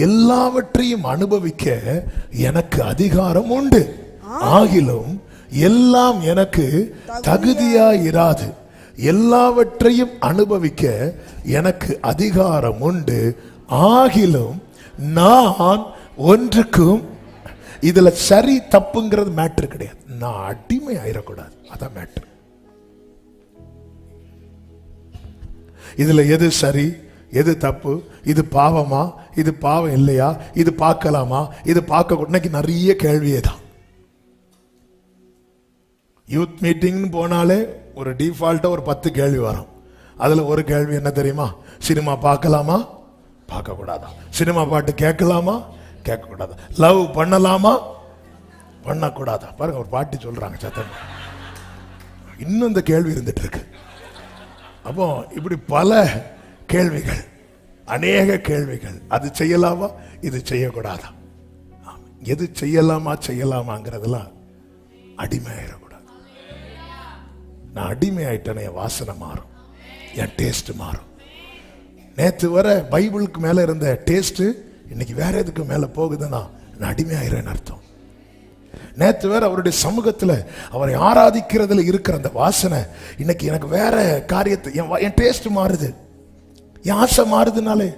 எல்லாவற்றையும் அனுபவிக்க எனக்கு அதிகாரம் உண்டு. ஆகிலும் எல்லாம் எனக்கு தகுதியா இராது. எல்லாவற்றையும் அனுபவிக்க எனக்கு அதிகாரம் உண்டு. ஆகிலும் நான் ஒன்றுக்கும், இதுல சரி தப்புங்கிறது மேட்டர் கிடையாது. நான் அடிமை ஆயிடக்கூடாது, அதான் மேட்டர். இதுல எது சரி எது தப்பு, இது பாவமா இது பாவம் இல்லையா, இது பார்க்கலாமா இது பார்க்க, இன்னைக்கு நிறைய கேள்வியே தான். யூத் மீட்டிங் போனாலே ஒரு டிஃபால்ட்டா ஒரு 10 கேள்வி வரும். அதுல ஒரு கேள்வி என்ன தெரியுமா? சினிமா பார்க்கலாமா பார்க்க கூடாதா, சினிமா பாட்டு கேட்கலாமா கேட்க கூடாதா, லவ் பண்ணலாமா பண்ணக்கூடாதா. பாருங்க ஒரு பாட்டி சொல்றாங்க சத்தம். இன்னும் இந்த கேள்வி இருந்துட்டு இருக்கு. அப்போ இப்படி பல கேள்விகள், அநேக கேள்விகள். அது செய்யலாமா இது செய்யக்கூடாதா, எது செய்யலாமா செய்யலாமாங்கிறதுலாம் அடிமை ஆயிடக்கூடாது. நான் அடிமை ஆயிட்டேன், என் வாசனை மாறும், என் டேஸ்ட் மாறும். நேற்று வர பைபிளுக்கு மேல இருந்த டேஸ்ட் இன்னைக்கு வேற எதுக்கு மேல போகுதுன்னா நான் அடிமை ஆயிரேன்னு அர்த்தம். நேற்று வேற அவருடைய சமூகத்துல அவரை ஆராதிக்கிறதுல இருக்கிற அந்த வாசனை இன்னைக்கு எனக்கு வேற காரியத்தை, என் டேஸ்ட் மாறுது, என் ஆசை மாறுதுனாலே.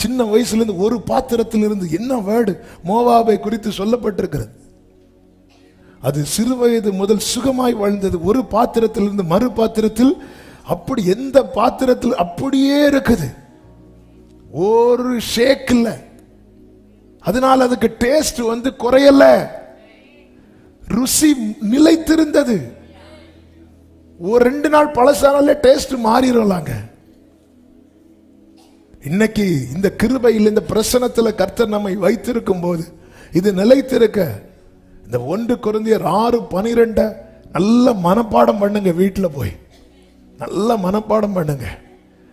சின்ன வயசுல இருந்து ஒரு பாத்திரத்திலிருந்து என்ன வேர்டு மோவாபை குறித்து சொல்லப்பட்டிருக்கிறது. அது சிறு வயது முதல் சுகமாய் வாழ்ந்தது. ஒரு பாத்திரத்திலிருந்து மறு பாத்திரத்தில், அப்படி எந்த பாத்திரத்தில் அப்படியே இருக்குது, ஒரு ஷேக் இல்ல. அதனால அதுக்கு டேஸ்ட் குறையல, ருசி நிலைத்திருந்தது. ஒரு 2 நாள் பழசானாலே டேஸ்ட் மாறிடலாங்க. இன்னைக்கு இந்த கிருபையில் இந்த பிரசனத்தில் கர்த்தர் நம்மை வைத்திருக்கும் போது இது நிலைத்திருக்க, இந்த 1 கொரிந்தியர் 6:12 நல்ல மனப்பாடம் பண்ணுங்க. வீட்டில் போய் நல்ல மனப்பாடம் பண்ணுங்க.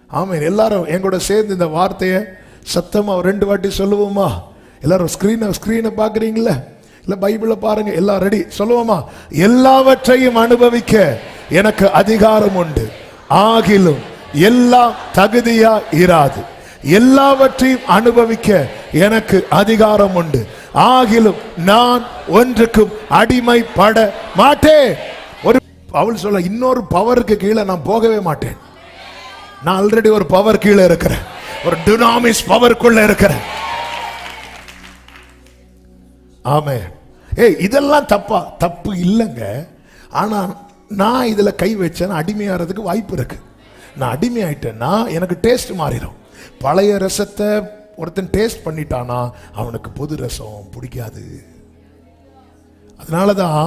ஆமென். எல்லாரும் எங்கூட சேர்ந்து இந்த வார்த்தையை சத்தமா 2 வாட்டி சொல்லுவோமா? எல்லாரும் ஸ்கிரீனை பாக்குறீங்களா? இல்ல பைபிளை பாருங்க. எல்லாம் ரெடி, சொல்லுவோமா? எல்லாவற்றையும் அனுபவிக்க எனக்கு அதிகாரம் உண்டு. ஆகிலும் எல்லாம் தகுதியா இராது. எல்லாவற்றையும் அனுபவிக்க எனக்கு அதிகாரம் உண்டு. ஆகிலும் நான் ஒன்றுக்கும் அடிமைப்பட மாட்டேன். ஒரு அவள் சொல்ல, இன்னொரு பவருக்கு கீழே நான் போகவே மாட்டேன். நான் ஆல்ரெடி ஒரு பவர் கீழே இருக்கிறேன், ஒரு டுனாமிஸ் பவருக்குள்ள இருக்கிறேன். ஆமே. இதெல்லாம் தப்பா? தப்பு இல்லைங்க. ஆனா நான் இதுல கை வச்சேன், அடிமையாகிறதுக்கு வாய்ப்பு இருக்கு. நான் அடிமை ஆயிட்டேன்னா எனக்கு டேஸ்ட் மாறிடும். பழைய ரசத்தை ஒருத்தன் டேஸ்ட் பண்ணிட்டானா அவனுக்கு புது ரசம் பிடிக்காது. அதனாலதான்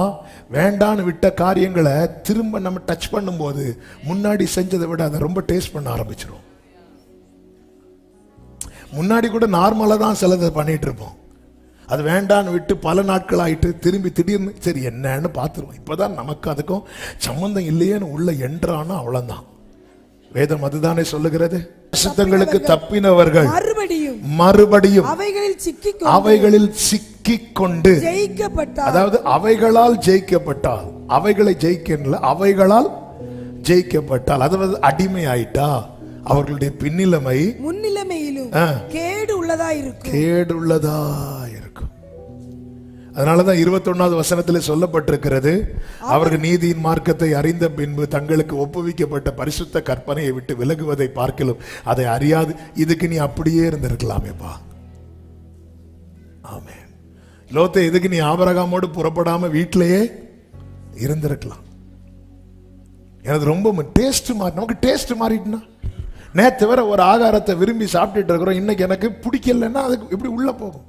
வேண்டான்னு விட்ட காரியங்களை திரும்ப நம்ம டச் பண்ணும்போது முன்னாடி செஞ்சதை விட அதை ரொம்ப டேஸ்ட் பண்ண ஆரம்பிச்சிடும். முன்னாடி கூட நார்மலா தான் சிலதை பண்ணிட்டு இருப்போம். அது வேண்டான்னு விட்டு பல நாட்கள் ஆயிட்டு திரும்பி திடீர்னு சரி என்னன்னு பார்த்துருவோம். இப்பதான் நமக்கு அதுக்கும் சம்பந்தம் இல்லையேன்னு உள்ள என்றானோ அவ்வளவுதான். வேதம் அதுதானே சொல்லுகிறது. வருஷங்களுக்கு தப்பினவர்கள் மறுபடியும் அவைகளில் சிக்கிக்கொண்டு ஜெயிக்கப்பட்டால், அதாவது அவைகளால் ஜெயிக்கப்பட்டால், அவைகளை ஜெயிக்கல, அவைகளால் ஜெயிக்கப்பட்டால், அதாவது அடிமை ஆயிட்டா அவர்களுடைய பின்னிலைமை முன்னிலைமையிலும் கேடு உள்ளதா இருக்கும். கேடு உள்ளதா இருக்கும். அதனாலதான் 21வது வசனத்தில் சொல்லப்பட்டிருக்கிறது, அவர்கள் நீதியின் மார்க்கத்தை அறிந்த பின்பு தங்களுக்கு ஒப்புவிக்கப்பட்ட பரிசுத்த கற்பனையை விட்டு விலகுவதை பார்க்கலும் அதை அறியாது. இதுக்கு நீ அப்படியே இருந்திருக்கலாமேப்பா. ஆமென். லோத்தே, இதுக்கு நீ ஆபிரகாமோடு புறப்படாம வீட்டிலேயே இருந்திருக்கலாம். எனக்கு ரொம்ப டேஸ்ட் மாறி, நமக்கு டேஸ்ட் மாறிட்டுனா, நேற்று வர ஒரு ஆகாரத்தை விரும்பி சாப்பிட்டுட்டு இருக்கிறோம், இன்னைக்கு எனக்கு பிடிக்கலன்னா அதுக்கு எப்படி உள்ள போகும்?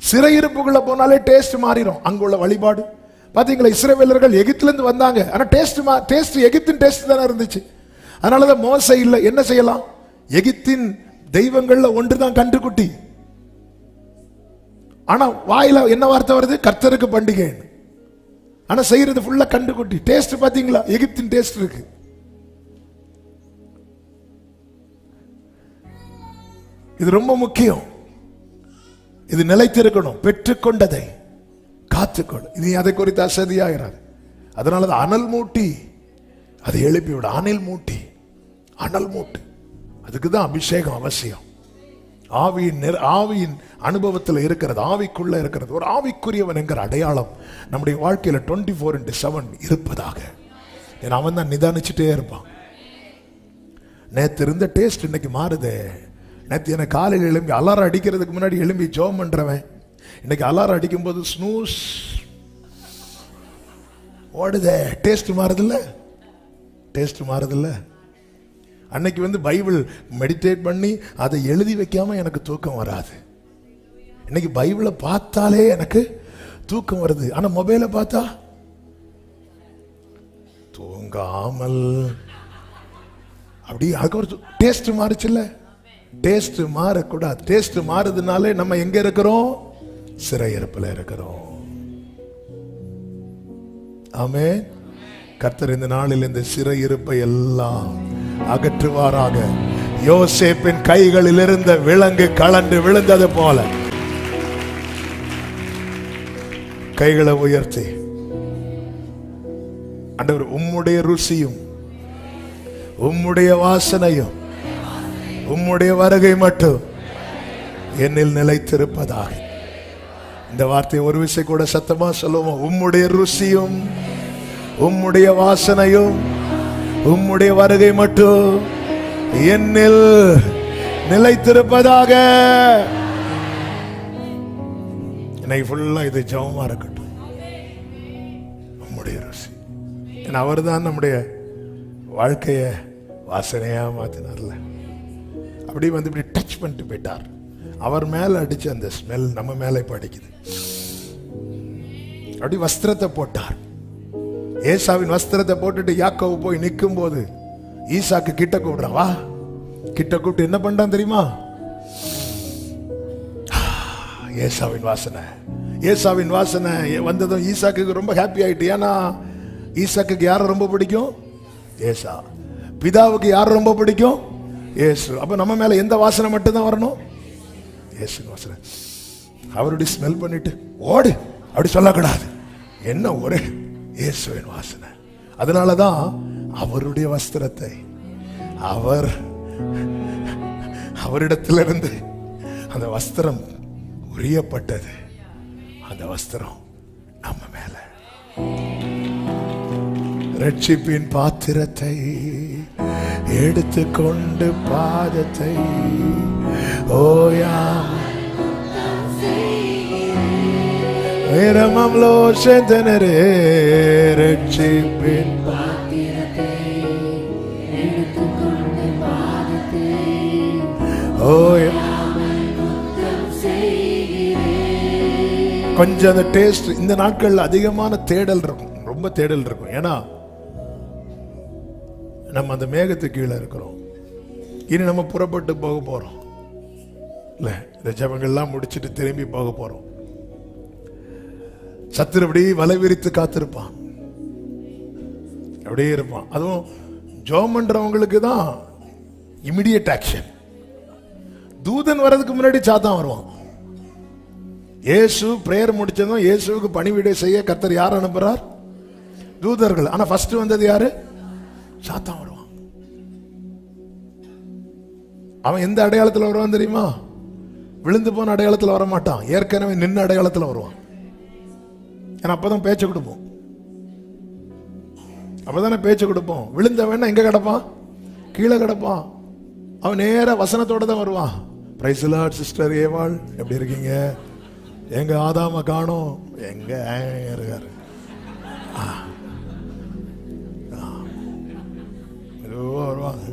சிறையிருப்புக்குள்ள போனாலே டேஸ்ட் மாறிடும். அங்குள்ள வழிபாடு பாத்தீங்களா? இஸ்ரவேலர்கள் எகிப்துல இருந்து வந்தாங்க, ஆனா டேஸ்ட் எகிப்தின் டேஸ்ட் தானே இருந்துச்சு. அதனாலதான் மோசே இல்ல, என்ன செய்யலாம்? எகிப்தின் தெய்வங்கள்ல ஒன்றுதான் கன்றுக்குட்டி. ஆனா வாயில என்ன வார்த்தை வருது? கர்த்தருக்கு பண்டிகை. ஆனா செய்யறது ஃபுல்லா கன்றுக்குட்டி. டேஸ்ட் பாத்தீங்களா? எகிப்தின் டேஸ்ட் இருக்கு. இது ரொம்ப முக்கியம். இது நிலைத்திருக்கணும். பெற்றுக்கொண்டதை காத்துக்கொள். இது அதை குறித்து அசதியாகிறார். அதனாலதான் அனல் மூட்டி அதை எழுப்பி விட. அனல் மூட்டி, அனல் மூட்டு, அதுக்குதான் அபிஷேகம் அவசியம். ஆவியின் அனுபவத்தில் இருக்கிறது, ஆவிக்குள்ள இருக்கிறது. ஒரு ஆவிக்குரியவன் என்கிற அடையாளம் நம்முடைய வாழ்க்கையில 24/7 இருப்பதாக. ஏன்னா அவன் தான் நிதானிச்சுட்டே இருப்பான். நேற்று இருந்த டேஸ்ட் இன்னைக்கு மாறுதே. நேற்று எனக்கு காலையில் எழும்பி அலாரம் அடிக்கிறதுக்கு முன்னாடி எழும்பி ஜோம் பண்றவன் இன்னைக்கு அலாரம் அடிக்கும் போது ஸ்னூஸ் ஓடுதே. டேஸ்ட் மாறுதில்ல, டேஸ்ட் மாறுதில்ல. அன்னைக்கு பைபிள் மெடிடேட் பண்ணி அதை எழுதி வைக்காம எனக்கு தூக்கம் வராது. இன்னைக்கு பைபிளை பார்த்தாலே எனக்கு தூக்கம் வருது. ஆனா மொபைலை பார்த்தா தூங்காமல் அப்படி. அதுக்கு ஒரு டேஸ்ட் மாறுச்சுல்ல. டேஸ்ட் மாறக்கூடாது. டேஸ்ட் மாறுதுனாலே நம்ம எங்க இருக்கிறோம்? சிறையிருப்பில் இருக்கிறோம். ஆமென். கர்த்தர் இந்த நாளில் இந்த சிறையிருப்பை எல்லாம் அகற்றுவாராக. யோசேப்பின் கைகளில் இருந்த விலங்கு கலண்டு விழுந்தது போல கைகளை உயர்த்தி, ஆண்டவர் உம்முடைய ருசியும் உம்முடைய வாசனையும் உம்முடைய வருகை மட்டும் என்னில் நிலைத்திருப்பதாக. இந்த வார்த்தையை ஒரு விஷயம் கூட சத்தமா சொல்லுவோம். உம்முடைய ருசியும் உம்முடைய வாசனையும் உம்முடைய வருகை மட்டும் என்னில் நிலைத்திருப்பதாக. இன்னைக்கு ஃபுல்லா இது ஜெபமா இருக்கட்டும். உம்முடைய ருசி. ஏன்னா அவர் தான் நம்முடைய வாழ்க்கைய வாசனையா மாத்தினார்ல. அப்படி இப்படி டச் பண்ணிட்டு போயிட்டார். அவர் மேல அடிச்சு அந்த ஸ்மெல் நம்ம மேல இப்ப அடிக்குது. அப்படி வஸ்திரத்தை போட்டார். ஏசாவின் வஸ்திரத்தை போட்டுட்டு யாக்கோபு போய் நிற்கும் போது ஈசாக்கு கிட்ட கூப்பிடுறான். வா. கிட்ட கூப்பிட்டு என்ன பண்றான் தெரியுமா? ஏசாவின் வாசனை. ஏசாவின் வாசனை வந்ததும் ஈசாக்கு ரொம்ப ஹாப்பி ஆயிட்டு. ஏன்னா ஈசாக்கு யாரை ரொம்ப பிடிக்கும்? ஏசா. பிதாவுக்கு யார் ரொம்ப பிடிக்கும்? ஏசு. அப்ப நம்ம மேல எந்த வாசனை மட்டும் தான் வரணும்? ஏசுவின் வாசனை. அவருடைய ஸ்மெல் பண்ணிட்டு ஓடு அப்படி சொல்லக்கூடாது. என்ன ஒரே இயேசுவின் வாசனை. அதனாலதான் அவருடைய வஸ்திரத்தை அவரிடத்திலிருந்து அந்த வஸ்திரம் உரியப்பட்டது. அந்த வஸ்திரம் நம்ம மேல. ரட்சிப்பின் பாத்திரத்தை எடுத்துக்கொண்டு பாதத்தை ஓயா Veramamlo sentenere rechipin patirate edukonde paadate oya கொஞ்சம் அந்த டேஸ்ட். இந்த நாட்கள்ல அதிகமான தேடல் இருக்கும், ரொம்ப தேடல் இருக்கும். ஏன்னா நம்ம அந்த மேகத்துக்கு கீழே இருக்கிறோம். இனி நம்ம புறப்பட்டு போக போறோம் இல்ல. இந்த ஜபங்கள்லாம் முடிச்சுட்டு திரும்பி போக போறோம். சத்துருபடி வலை விரித்து காத்திருப்பான், அப்படியே இருப்பான். அதுவும் ஜெபம் பண்றவங்களுக்கு தான் இமிடியேட் ஆக்ஷன். தூதன் வர்றதுக்கு முன்னாடி சாத்தான் வருவான். இயேசு பிரேயர் முடிச்சதும் இயேசுவுக்கு பணிவிடை செய்ய கர்த்தர் யார் அனுப்புறார்? தூதர்கள். ஆனா ஃபர்ஸ்ட் வந்தது யாரு? சாத்தான் வருவான். அவன் எந்த அடையாளத்தில் வருவான் தெரியுமா? விழுந்து போன அடையாளத்தில் வர மாட்டான், ஏற்கனவே நின்ன அடையாளத்தில் வருவான். ஏன்னா அப்பதான் பேச்சு கொடுப்போம், அப்பதானே பேச்சு கொடுப்போம். விழுந்த வேணா எங்க கிடப்பான்? கீழே கிடப்பான். அவன் நேர வசனத்தோட தான் வருவான். பிரைஸ் தி லார்ட் சிஸ்டர் ஏவாள், எப்படி இருக்கீங்க? எங்க ஆதாம காணோம், எங்க இருக்காரு? வருவாங்க.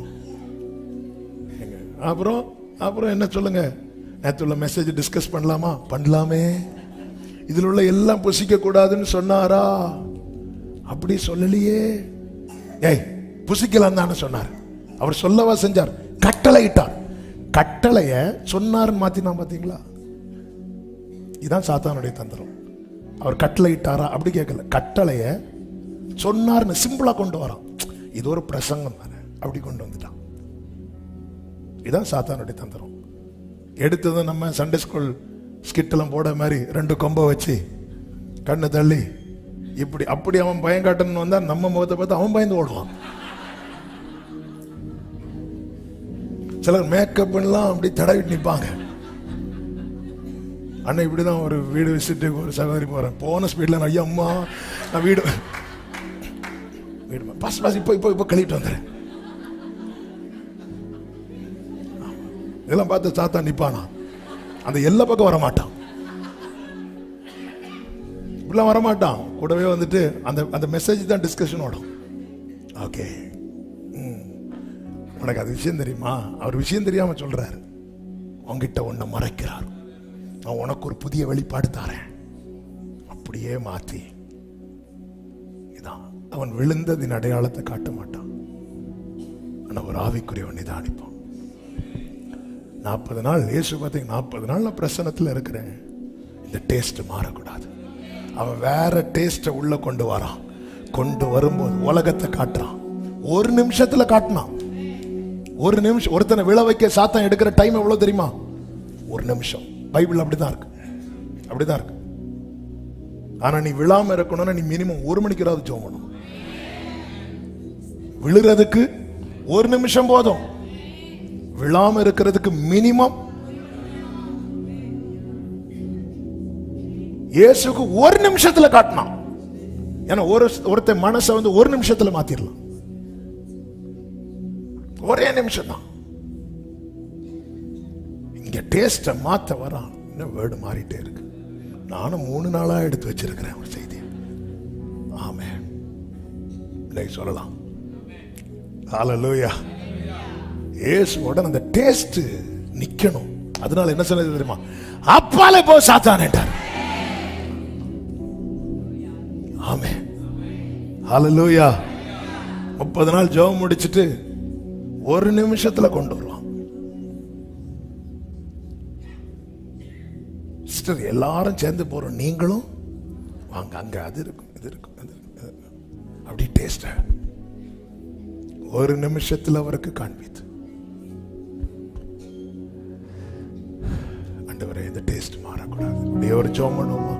அப்புறம் என்ன சொல்லுங்க? நேற்று உள்ள மெசேஜ் டிஸ்கஸ் பண்ணலாமா? பண்ணலாமே. இதில் உள்ள எல்லாம் புசிக்க கூடாதுன்னு சொன்னாரா? அப்படி சொல்லலையே. ஏய், புசிக்கலாம் தானே சொன்னார். அவர் சொல்லவா செஞ்சார்? கட்டளை இட்டார். கட்டளைய சொன்னார்னு மாத்தினா பாத்தீங்களா? இதுதான் சாத்தானுடைய தந்திரம். அவர் கட்டளை இட்டாரா அப்படி கேட்கல, கட்டளைய சொன்னார்னு சிம்பிளா கொண்டு வரான். இது ஒரு பிரசங்கம் தானே, அப்படி கொண்டு வந்துட்டான். இதுதான் சாத்தானுடைய தந்திரம். எடுத்ததும் நம்ம சண்டே ஸ்கூல் ஸ்கிட்டெல்லாம் போட மாதிரி 2 கொம்பை வச்சு கண்ணை தள்ளி இப்படி அப்படி அவன் பயம் காட்டணும்னு வந்தா நம்ம முகத்தை பார்த்து அவன் பயந்து ஓடுவான். சிலர் மேக்கப் எல்லாம் அப்படி தடவிட்டு நிற்பாங்க. அண்ணன் இப்படிதான் ஒரு வீடு விசிட்டு ஒரு சகோதரி போறேன், போன ஸ்பீட்ல நான் ஐயா அம்மா நான் வீடு பாஸ் பாஸ் இப்போ கழிட்டு வந்துடுறேன். இதெல்லாம் பார்த்து சாத்தா நிப்பானா, அந்த எல்லா பக்கம் வரமாட்டான், இப்படிலாம் வரமாட்டான். கூடவே வந்துட்டு அந்த மெசேஜ் தான் டிஸ்கஷன் ஓடும். ஓகே, உனக்கு அது விஷயம் தெரியுமா? அவர் விஷயம் தெரியாம சொல்றாரு, உங்ககிட்ட ஒன்ன மறைக்கிறார், நான் உனக்கு ஒரு புதிய வெளிப்பாடு தாரேன். அப்படியே மாத்தி இதான் அவன் விழுந்ததின் அடையாளத்தை காட்ட மாட்டான், ஆனா ஒரு ஆவிக்குரியவன் நிதானிப்பான். 40 நாள் இயேசு பார்த்தீங்க, 40 நாள் நான் பிரசன்னத்தில் இருக்கிறேன், இந்த டேஸ்ட் மாறக்கூடாது. அவன் வேற டேஸ்ட உள்ள கொண்டு வரான். கொண்டு வரும்போது உலகத்தை காட்டுறான். ஒரு நிமிஷத்துல காட்டினான். ஒரு நிமிஷம். ஒருத்தனை விழ வைக்க சாத்தான் எடுக்கிற டைம் எவ்வளவு தெரியுமா? ஒரு நிமிஷம். பைபிள் அப்படிதான் இருக்கு, அப்படிதான் இருக்கு. ஆனா நீ விழாம இருக்கணும்னா நீ மினிமம் 1 மணிக்கு ஜெபம் பண்ணணும். விழுறதுக்கு 1 நிமிஷம் போதும், விழாம இருக்கிறதுக்கு மினிமம். இயேசுக்கு 1 நிமிஷத்துல காட்டினான். ஏன்னா ஒருத்த மனசை 1 நிமிஷத்துல மாத்திரலாம். ஒரே நிமிஷம் தான். இங்க டேஸ்ட மாத்த வரான். இன்னும் வேர்டு மாறிட்டே இருக்கு. நானும் 3 நாளா எடுத்து வச்சிருக்கிறேன் ஒரு செய்தி. ஆமென். இன்னைக்கு சொல்லலாம். ஹல்லேலூயா. இயேசுவோட அந்த டேஸ்ட் நிக்கணும். அதனால என்ன சொல்லுது தெரியுமா? அப்பாலே போ சாத்தானேட்டார். ஆமென். ஹல்லேலூயா. 30 நாள் ஜெபம் முடிச்சிட்டு 1 நிமிஷத்துல கொண்டு வருவான். சிஸ்டர் எல்லாரும் சேர்ந்து போறோம், நீங்களும் வாங்க, அங்க அது இருக்கும் இது இருக்கும் அப்படி டேஸ்ட் 1 நிமிஷத்துல அவருக்கு காண்பித்து, ஆண்டவரே இந்த டேஸ்ட் மாறக்கூடாது. அப்படியே ஒரு ஜெபம் பண்ணுவோமா?